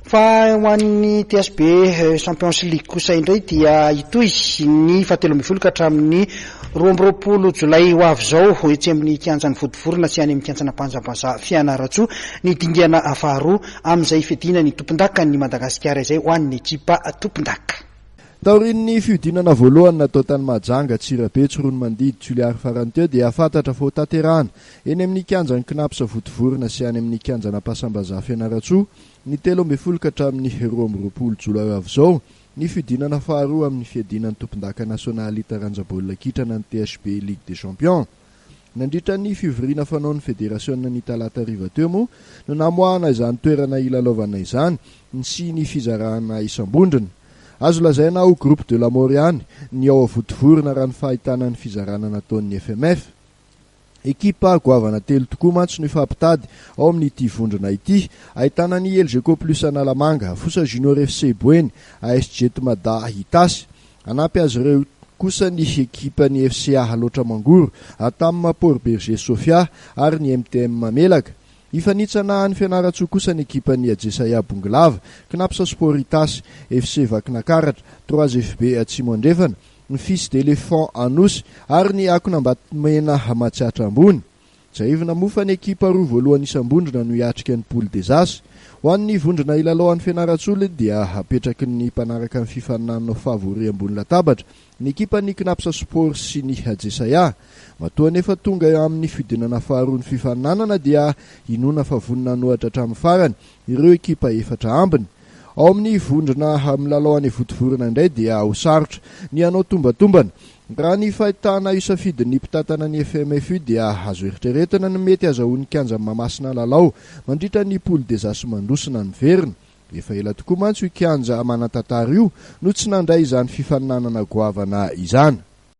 Fa ho an'ny TSB Champions League kosa indray dia itoy ny 17 ka hatramin'ny 12 Jolay ho avy zao etsy amin'ny kianjan'ny Vodivorona sy any amin'ny kianjana Mpanjabanja Fianaratsoa ny dingana faharoa amin'izay fidina ny tompon-daka ny Madagasikara izay ho an'ny ekipa tompon-daka. Taorin'ny fiudinana voalohany natao tany Mahajanga Tsirabe Tsorono Mandidy Toliary farany teo dia fantatra fa ho tanterahana eny amin'ny kianjan'ny Knapsa Vodivorona sy any amin'ny kianjana Pasambaza Fianaratsoa ny 12 ka hatramin'ny 12 Jolay avy zao ny fiudinana faharoa amin'ny fiadinan'ny tompon-daka nasionaly taranjabolina kitrana ny TSB Ligue des Champions. Nandritra ny fivoriana fanaon'ny federasiona ny talata riva teo moa no namoahana izany toerana ilalaovana izany sy ny fizarahana isam-bondrona. Azo lazaina ao groupe de la Moriane ny ao Vodivorona raha ny fahitana ny fizarana nataon'ny FMF. Ekipa goavana telo tokoa mantsy no ifampitady ao amin'ity vondrona ity, ahitana ny LGK Plus Analamanga, Fosa Junior FC Boeny, ASG Tomada Hitasy. Anampy azy ireo kosa ny ekipa ny FCA Halotra Mangoro, Atam Port Berger Sofia ary ny MTM Mamelaka. Ifanitsana ny Fianaratsoa kosa ny ekipa ny Ajesaya Bonglava, Knapsa Sport Hitasy, FC Vakinakaratra, 3FB Atsimondrefana, ny Fils d'Éléphant Anosy ary ny Akonambatomena Matsiatra ambony. Jaivina mofa ny ekipa roa voalohany isam-bondrona no hiatrika ny Poule des As. Ho an'ny vondrona ilalaoan'ny Fianaratsoa dia hapetraky ny mpanaraka ny fifaninana favori ambony latabatra ny ekipa ny Knapsa Sport sy ny Ajesaya. Matoa nefa tonga amin'ny fidinana faharoa ny fifaninanana dia inona fa vonina nohatra hatramin'ny farany ireo ekipa efatra ambiny. Ao amin'ny vondrona milalaoan'ny Vodivorona indray dia ho sarotra ny anao tombatombana. Raha ny fahitana isafidin'ny mpitantana ny FMF dia azo eritreretina ny mety azahoan'ny kianja Mahamasina lalao mandritra ny Poule des As mandrosina ny verina. Efa ela tokoa mantsy io kianja manatantara io no tsy nandray izany fifaninanana goavana izany.